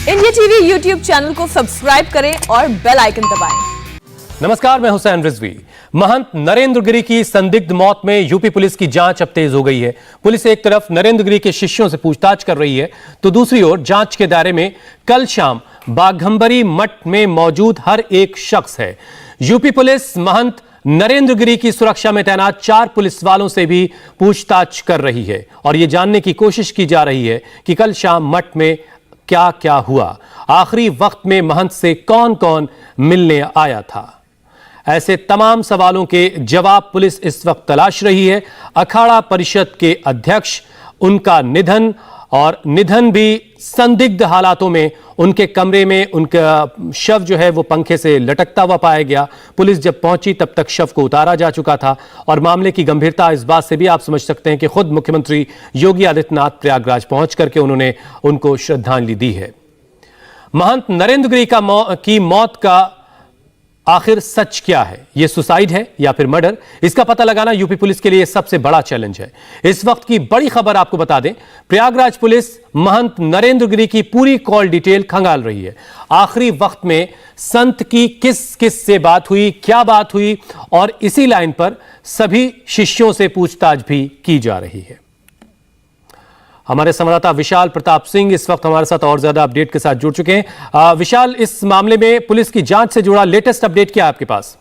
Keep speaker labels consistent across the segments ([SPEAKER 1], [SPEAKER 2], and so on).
[SPEAKER 1] India TV YouTube channel को subscribe करें और बेल आइकन दबाएं।
[SPEAKER 2] नमस्कार, मैं हुसैन रिजवी। महंत नरेंद्र गिरी की संदिग्ध मौत में यूपी पुलिस की जांच अब तेज हो गई है। पुलिस एक तरफ नरेंद्र गिरी के शिष्यों से पूछताछ कर रही है, तो दूसरी ओर जांच के दायरे में कल शाम बाघंबरी मठ में मौजूद हर एक शख्स है। यूपी पुलिस महंत नरेंद्र गिरी की सुरक्षा में तैनात 4 पुलिस वालों से भी पूछताछ कर रही है और यह जानने की कोशिश की जा रही है कि कल शाम मठ में क्या क्या हुआ, आखिरी वक्त में महंत से कौन कौन मिलने आया था। ऐसे तमाम सवालों के जवाब पुलिस इस वक्त तलाश रही है। अखाड़ा परिषद के अध्यक्ष, उनका निधन भी संदिग्ध हालातों में, उनके कमरे में उनका शव जो है वो पंखे से लटकता हुआ पाया गया। पुलिस जब पहुंची तब तक शव को उतारा जा चुका था और मामले की गंभीरता इस बात से भी आप समझ सकते हैं कि खुद मुख्यमंत्री योगी आदित्यनाथ प्रयागराज पहुंच करके उन्होंने उनको श्रद्धांजलि दी है। महंत नरेंद्र गिरी की मौत का आखिर सच क्या है? यह सुसाइड है या फिर मर्डर? इसका पता लगाना यूपी पुलिस के लिए सबसे बड़ा चैलेंज है। इस वक्त की बड़ी खबर आपको बता दें, प्रयागराज पुलिस महंत नरेंद्र गिरी की पूरी कॉल डिटेल खंगाल रही है। आखिरी वक्त में संत की किस किस से बात हुई, क्या बात हुई, और इसी लाइन पर सभी शिष्यों से पूछताछ भी की जा रही है। हमारे संवाददाता विशाल प्रताप सिंह इस वक्त हमारे साथ और ज्यादा अपडेट के साथ जुड़ चुके हैं। विशाल, इस मामले में पुलिस की जांच से जुड़ा लेटेस्ट अपडेट क्या है आपके पास?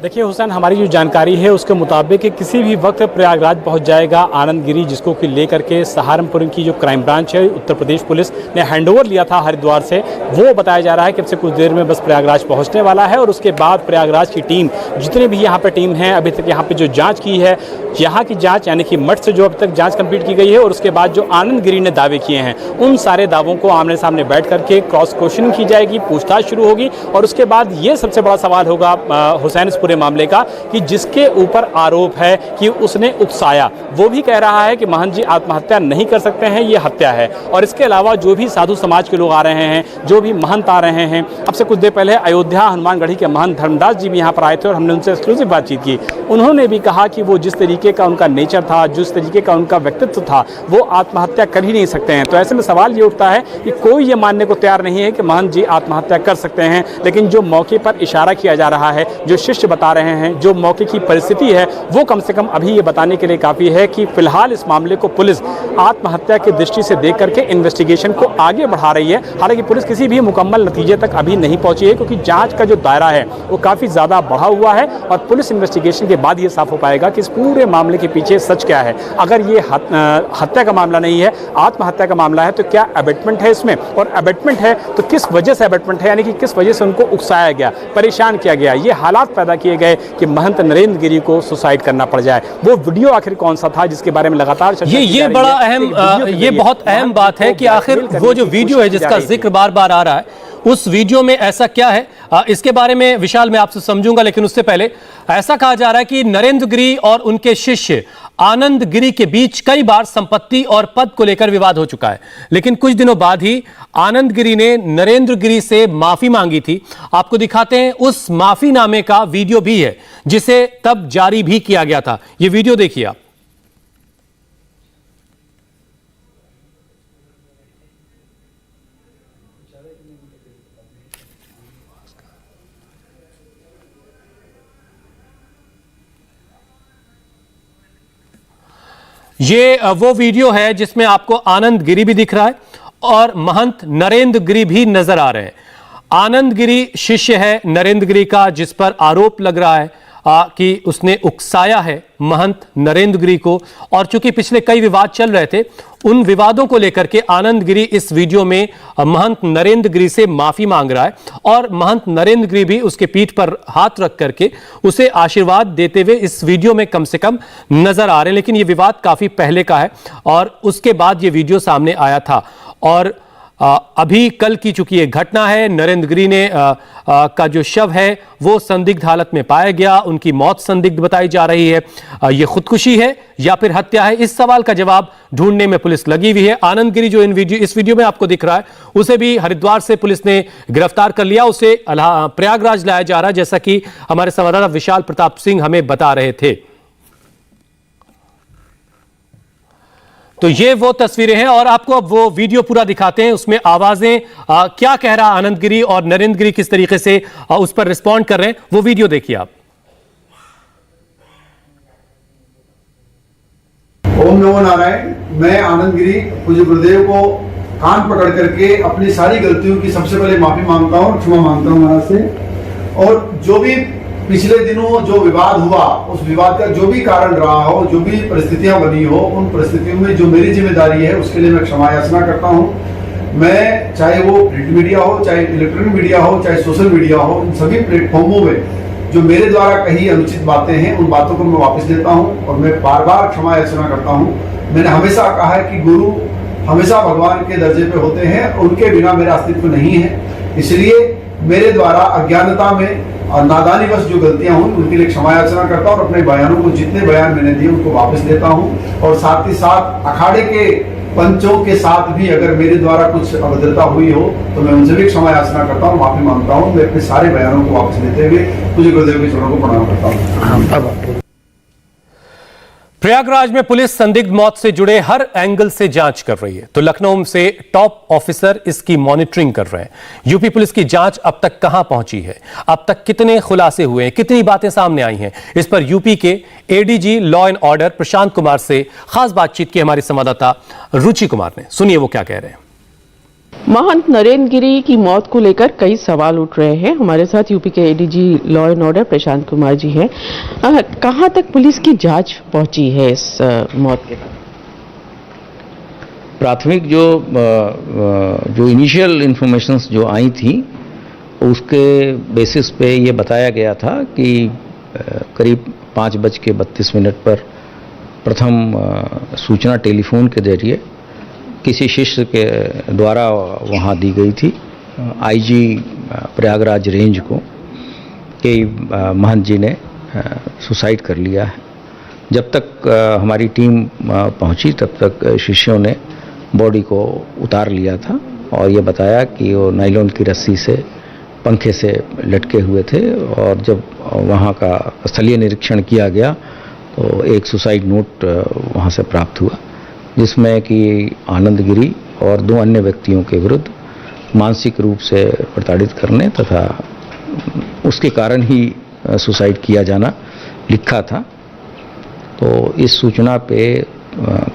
[SPEAKER 3] देखिए हुसैन, हमारी जो जानकारी है उसके मुताबिक कि किसी भी वक्त प्रयागराज पहुंच जाएगा आनंद गिरी, जिसको कि लेकर के सहारनपुर की जो क्राइम ब्रांच है उत्तर प्रदेश पुलिस ने हैंडओवर लिया था हरिद्वार से। वो बताया जा रहा है कि अब से कुछ देर में बस प्रयागराज पहुंचने वाला है और उसके बाद प्रयागराज की टीम, जितने भी यहाँ पर टीम है, अभी तक यहाँ पर जो जाँच की है, यहाँ की जाँच यानी कि मठ से जो अब तक जाँच कंप्लीट की गई है और उसके बाद जो आनंद गिरी ने दावे किए हैं उन सारे दावों को आमने सामने बैठ करके क्रॉस क्वेश्चनिंग की जाएगी, पूछताछ शुरू होगी। और उसके बाद ये सबसे बड़ा सवाल होगा हुसैन इस पूरे मामले का कि जिसके ऊपर आरोप है कि उसने उकसाया, वो भी कह रहा है कि महंत जी आत्महत्या नहीं कर सकते हैं, ये हत्या है। और इसके अलावा जो भी साधु समाज के लोग आ रहे हैं, जो भी महंत आ रहे हैं, अब से कुछ देर पहले अयोध्या हनुमानगढ़ी के महंत धर्मदास जी भी यहाँ पर आए थे और हमने उनसे एक्सक्लूसिव बातचीत की। उन्होंने भी कहा कि वो जिस तरीके का उनका नेचर था, जिस तरीके का उनका व्यक्तित्व था, वो आत्महत्या कर ही नहीं सकते हैं। तो ऐसे में सवाल ये उठता है कि कोई ये मानने को तैयार नहीं है कि महंत जी आत्महत्या कर सकते हैं, लेकिन जो मौके पर इशारा किया जा रहा है, जो शिष्य बता रहे हैं, जो मौके की परिस्थिति है, वो कम से कम अभी ये बताने के लिए काफ़ी है कि फिलहाल इस मामले को पुलिस आत्महत्या की दृष्टि से देख करके इन्वेस्टिगेशन को आगे बढ़ा रही है। हालांकि पुलिस किसी भी मुकम्मल नतीजे तक अभी नहीं पहुंची है, क्योंकि जांच का जो दायरा है वो काफ़ी ज़्यादा बढ़ा हुआ है और पुलिस इन्वेस्टिगेशन के बाद ये साफ हो पाएगा कि इस पूरे मामले के पीछे सच क्या है। अगर ये हत्या का मामला नहीं है, आत्महत्या का मामला है, तो क्या अबेटमेंट है इसमें, और अबेटमेंट है तो किस वजह से अबेटमेंट है, यानी कि किस वजह से उनको उकसाया गया, परेशान किया गया, ये हालात पैदा किए गए कि महंत नरेंद्र गिरी को सुसाइड करना पड़ जाए। वो वीडियो आखिर कौन सा था जिसके बारे में लगातार
[SPEAKER 2] ये बड़ा अहम, ये बहुत अहम बात है कि आखिर वो जो वीडियो है जिसका जिक्र बार बार आ रहा है, उस वीडियो में ऐसा क्या है, इसके बारे में विशाल मैं आपसे समझूंगा। लेकिन उससे पहले ऐसा कहा जा रहा है कि नरेंद्र गिरी और उनके शिष्य आनंद गिरी के बीच कई बार संपत्ति और पद को लेकर विवाद हो चुका है, लेकिन कुछ दिनों बाद ही आनंद गिरी ने नरेंद्र गिरी से माफी मांगी थी। आपको दिखाते हैं, उस माफीनामे का वीडियो भी है जिसे तब जारी भी किया गया था। यह वीडियो देखिए आप। ये वो वीडियो है जिसमें आपको आनंद गिरी भी दिख रहा है और महंत नरेंद्र गिरी भी नजर आ रहे हैं। आनंद गिरी शिष्य है नरेंद्र गिरी का, जिस पर आरोप लग रहा है कि उसने उकसाया है महंत नरेंद्र गिरी को। और चूंकि पिछले कई विवाद चल रहे थे, उन विवादों को लेकर के आनंद गिरी इस वीडियो में महंत नरेंद्र गिरी से माफी मांग रहा है और महंत नरेंद्र गिरी भी उसके पीठ पर हाथ रख करके उसे आशीर्वाद देते हुए इस वीडियो में कम से कम नजर आ रहे हैं। लेकिन यह विवाद काफी पहले का है और उसके बाद यह वीडियो सामने आया था और अभी कल की चूंकि ये घटना है, नरेंद्र गिरी ने का जो शव है वो संदिग्ध हालत में पाया गया, उनकी मौत संदिग्ध बताई जा रही है। ये खुदकुशी है या फिर हत्या है, इस सवाल का जवाब ढूंढने में पुलिस लगी हुई है। आनंद गिरी जो इस वीडियो में आपको दिख रहा है, उसे भी हरिद्वार से पुलिस ने गिरफ्तार कर लिया, उसे प्रयागराज लाया जा रहा है, जैसा कि हमारे संवाददाता विशाल प्रताप सिंह हमें बता रहे थे। तो ये वो तस्वीरें हैं और आपको अब वो वीडियो पूरा दिखाते हैं। उसमें आवाजें क्या कह रहा आनंद गिरी और नरेंद्र गिरी किस तरीके से उस पर रिस्पॉन्ड कर रहे हैं, वो वीडियो देखिए आप।
[SPEAKER 4] ओम नमो नारायण। मैं आनंद गिरी पूज्य गुरुदेव को कान पकड़ करके अपनी सारी गलतियों की सबसे पहले माफी मांगता हूँ, क्षमा मांगता हूँ महाराज से। और जो भी पिछले दिनों जो विवाद हुआ, उस विवाद का जो भी कारण रहा हो, जो भी परिस्थितियां बनी हो, उन परिस्थितियों में जो मेरी जिम्मेदारी है उसके लिए मैं क्षमा याचना करता हूँ। मैं चाहे वो प्रिंट मीडिया हो, चाहे इलेक्ट्रॉनिक मीडिया हो, चाहे सोशल मीडिया हो, इन सभी प्लेटफॉर्मों में जो मेरे द्वारा कही अनुचित बातें हैं, उन बातों को मैं वापस लेता हूँ और मैं बार बार क्षमा याचना करता हूँ। मैंने हमेशा कहा है कि गुरु हमेशा भगवान के दर्जे पे होते हैं, उनके बिना मेरा अस्तित्व नहीं है। इसलिए मेरे द्वारा अज्ञानता में और नादानीवश जो गलतियां हुई उनके लिए क्षमा याचना करता हूं और अपने बयानों को, जितने बयान मैंने दिए उनको वापस लेता हूं। और साथ ही साथ अखाड़े के पंचों के साथ भी अगर मेरे द्वारा कुछ अभद्रता हुई हो तो मैं उनसे भी क्षमा याचना करता हूं, माफी मांगता हूं। मैं अपने सारे बयानों को वापस लेते हुए पूज्य गुरुदेव के चरणों को प्रणाम करता हूं।
[SPEAKER 2] प्रयागराज में पुलिस संदिग्ध मौत से जुड़े हर एंगल से जांच कर रही है, तो लखनऊ से टॉप ऑफिसर इसकी मॉनिटरिंग कर रहे हैं। यूपी पुलिस की जांच अब तक कहां पहुंची है, अब तक कितने खुलासे हुए हैं, कितनी बातें सामने आई हैं, इस पर यूपी के ADG law and order Prashant Kumar से खास बातचीत की हमारी संवाददाता रुचि कुमार ने। सुनिए वो क्या कह रहे हैं।
[SPEAKER 5] महंत नरेंद्र गिरी की मौत को लेकर कई सवाल उठ रहे हैं। हमारे साथ यूपी के ADG law and order Prashant Kumar ji हैं। कहां तक पुलिस की जांच पहुंची है इस मौत के बाद?
[SPEAKER 6] प्राथमिक जो इनिशियल इंफॉर्मेशंस जो आई थी उसके बेसिस पे ये बताया गया था कि करीब 5:32 पर प्रथम सूचना टेलीफोन के जरिए किसी शिष्य के द्वारा वहाँ दी गई थी आईजी प्रयागराज रेंज को कि महंत जी ने सुसाइड कर लिया है। जब तक हमारी टीम पहुंची तब तक शिष्यों ने बॉडी को उतार लिया था और ये बताया कि वो नायलॉन की रस्सी से पंखे से लटके हुए थे। और जब वहाँ का स्थलीय निरीक्षण किया गया तो एक सुसाइड नोट वहाँ से प्राप्त हुआ जिसमें कि आनंद गिरी और 2 अन्य व्यक्तियों के विरुद्ध मानसिक रूप से प्रताड़ित करने तथा उसके कारण ही सुसाइड किया जाना लिखा था। तो इस सूचना पे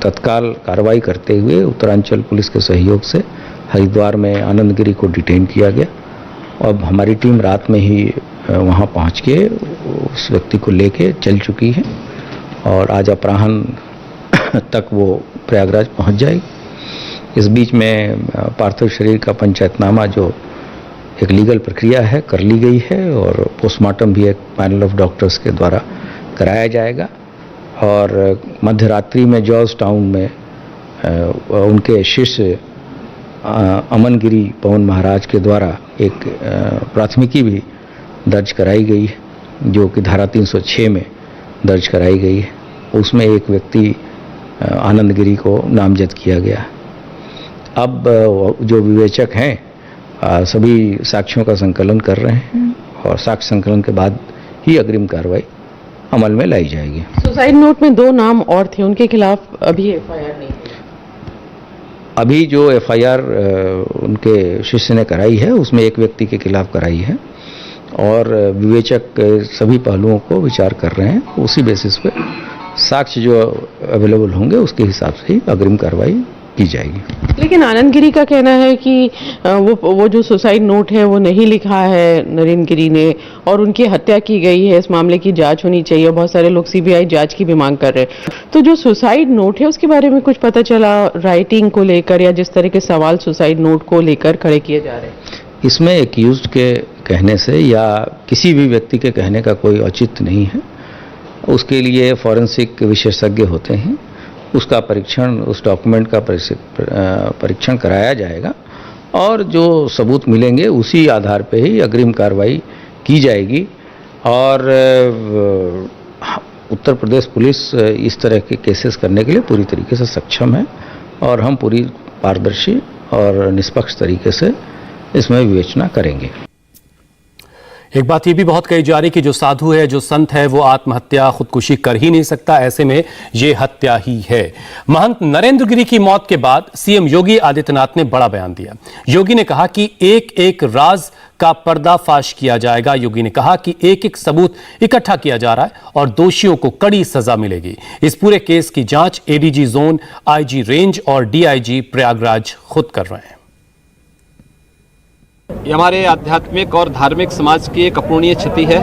[SPEAKER 6] तत्काल कार्रवाई करते हुए उत्तरांचल पुलिस के सहयोग से हरिद्वार में आनंद गिरी को डिटेन किया गया। अब हमारी टीम रात में ही वहाँ पहुँच के उस व्यक्ति को लेके चल चुकी है और आज अपराह्न तक वो प्रयागराज पहुंच जाएगी। इस बीच में पार्थिव शरीर का पंचायतनामा जो एक लीगल प्रक्रिया है कर ली गई है और पोस्टमार्टम भी एक पैनल ऑफ डॉक्टर्स के द्वारा कराया जाएगा। और मध्य रात्रि में जॉर्ज टाउन में उनके शिष्य अमन गिरी पवन महाराज के द्वारा एक प्राथमिकी भी दर्ज कराई गई है जो कि धारा 306 में दर्ज कराई गई है। उसमें एक व्यक्ति आनंद गिरी को नामजद किया गया। अब जो विवेचक हैं सभी साक्ष्यों का संकलन कर रहे हैं और साक्ष्य संकलन के बाद ही अग्रिम कार्रवाई अमल में लाई जाएगी।
[SPEAKER 5] सुसाइड नोट में 2 नाम और थे, उनके खिलाफ अभी एफआईआर नहीं?
[SPEAKER 6] अभी जो एफआईआर उनके शिष्य ने कराई है उसमें एक व्यक्ति के खिलाफ कराई है और विवेचक सभी पहलुओं को विचार कर रहे हैं। उसी बेसिस पे साक्ष्य जो अवेलेबल होंगे उसके हिसाब से ही अग्रिम कार्रवाई की जाएगी।
[SPEAKER 5] लेकिन आनंद गिरी का कहना है कि वो जो सुसाइड नोट है वो नहीं लिखा है नरेंद्र गिरी ने और उनकी हत्या की गई है। इस मामले की जांच होनी चाहिए। बहुत सारे लोग सीबीआई जांच की भी मांग कर रहे हैं। तो जो सुसाइड नोट है उसके बारे में कुछ पता चला राइटिंग को लेकर या जिस तरह के सवाल सुसाइड नोट को लेकर खड़े किए जा रहे हैं?
[SPEAKER 6] इसमें एक्यूज्ड के कहने से या किसी भी व्यक्ति के कहने का कोई औचित्य नहीं है। उसके लिए फॉरेंसिक विशेषज्ञ होते हैं, उसका परीक्षण, उस डॉक्यूमेंट का परीक्षण कराया जाएगा और जो सबूत मिलेंगे उसी आधार पे ही अग्रिम कार्रवाई की जाएगी। और उत्तर प्रदेश पुलिस इस तरह के केसेस करने के लिए पूरी तरीके से सक्षम है और हम पूरी पारदर्शी और निष्पक्ष तरीके से इसमें विवेचना करेंगे।
[SPEAKER 2] एक बात ये भी बहुत कही जा रही कि जो साधु है, जो संत है, वो आत्महत्या, खुदकुशी कर ही नहीं सकता, ऐसे में ये हत्या ही है। महंत नरेंद्र गिरी की मौत के बाद सीएम योगी आदित्यनाथ ने बड़ा बयान दिया। योगी ने कहा कि एक एक राज का पर्दाफाश किया जाएगा। योगी ने कहा कि एक एक सबूत इकट्ठा किया जा रहा है और दोषियों को कड़ी सजा मिलेगी। इस पूरे केस की जांच एडीजी जोन, आईजी रेंज और डीआईजी प्रयागराज खुद कर रहे हैं।
[SPEAKER 7] ये हमारे आध्यात्मिक और धार्मिक समाज की एक अपूर्णीय क्षति है।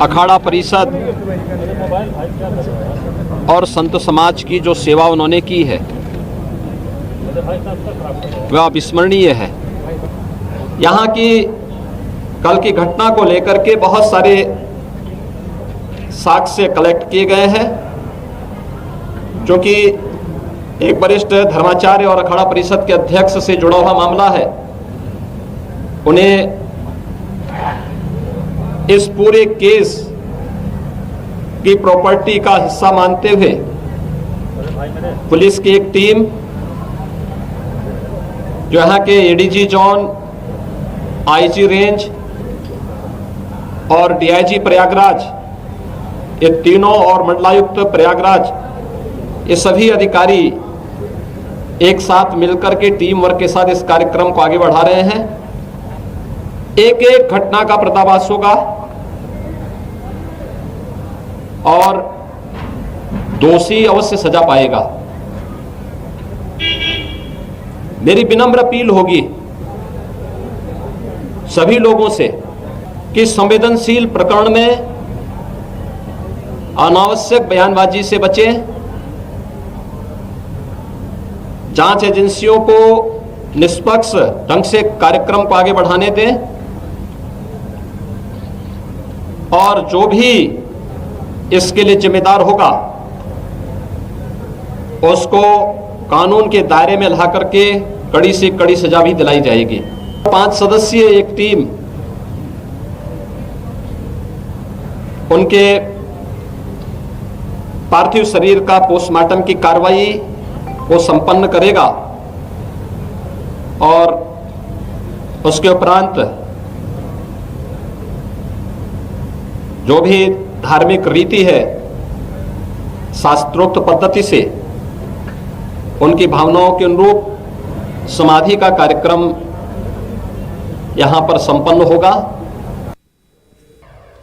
[SPEAKER 7] अखाड़ा परिषद और संत समाज की जो सेवा उन्होंने की है वह अविस्मरणीय है। यहाँ की कल की घटना को लेकर के बहुत सारे साक्ष्य कलेक्ट किए गए हैं, जो कि एक वरिष्ठ धर्माचार्य और अखाड़ा परिषद के अध्यक्ष से जुड़ा हुआ मामला है। उन्हें इस पूरे केस की प्रॉपर्टी का हिस्सा मानते हुए पुलिस की एक टीम, जो यहाँ के एडीजी जोन, आईजी रेंज और डीआईजी प्रयागराज, ये तीनों और मंडलायुक्त प्रयागराज, ये सभी अधिकारी एक साथ मिलकर के टीम वर्क के साथ इस कार्यक्रम को आगे बढ़ा रहे हैं। एक एक घटना का पर्दाफाश होगा और दोषी अवश्य सजा पाएगा। मेरी विनम्र अपील होगी सभी लोगों से कि संवेदनशील प्रकरण में अनावश्यक बयानबाजी से बचें। जांच एजेंसियों को निष्पक्ष ढंग से कार्यक्रम को आगे बढ़ाने दें और जो भी इसके लिए जिम्मेदार होगा उसको कानून के दायरे में ला करके कड़ी से कड़ी सजा भी दिलाई जाएगी। 5 सदस्यीय एक टीम उनके पार्थिव शरीर का पोस्टमार्टम की कार्रवाई वो संपन्न करेगा और उसके उपरांत जो भी धार्मिक रीति है शास्त्रोक्त पद्धति से उनकी भावनाओं के अनुरूप समाधि का कार्यक्रम यहां पर संपन्न होगा।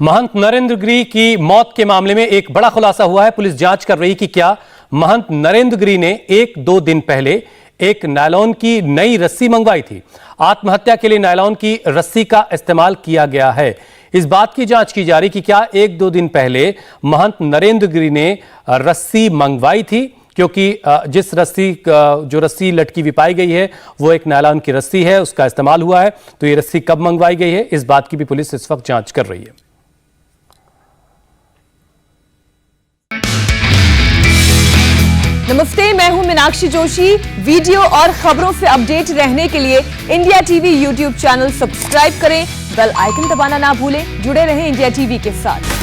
[SPEAKER 2] महंत नरेंद्र गिरी की मौत के मामले में एक बड़ा खुलासा हुआ है। पुलिस जांच कर रही कि क्या महंत नरेंद्र गिरी ने 1-2 दिन पहले एक नायलॉन की नई रस्सी मंगवाई थी। आत्महत्या के लिए नायलॉन की रस्सी का इस्तेमाल किया गया है। इस बात की जांच की जा रही कि क्या 1-2 दिन पहले महंत नरेंद्र गिरी ने रस्सी मंगवाई थी, क्योंकि जो रस्सी लटकी हुई पाई गई है वो एक नायलॉन की रस्सी है, उसका इस्तेमाल हुआ है। तो ये रस्सी कब मंगवाई गई है, इस बात की भी पुलिस इस वक्त जांच कर रही है।
[SPEAKER 1] नमस्ते, मैं हूं मीनाक्षी जोशी। वीडियो और खबरों से अपडेट रहने के लिए India TV YouTube channel subscribe करें, बेल आइकन दबाना ना भूलें। जुड़े रहें इंडिया टीवी के साथ।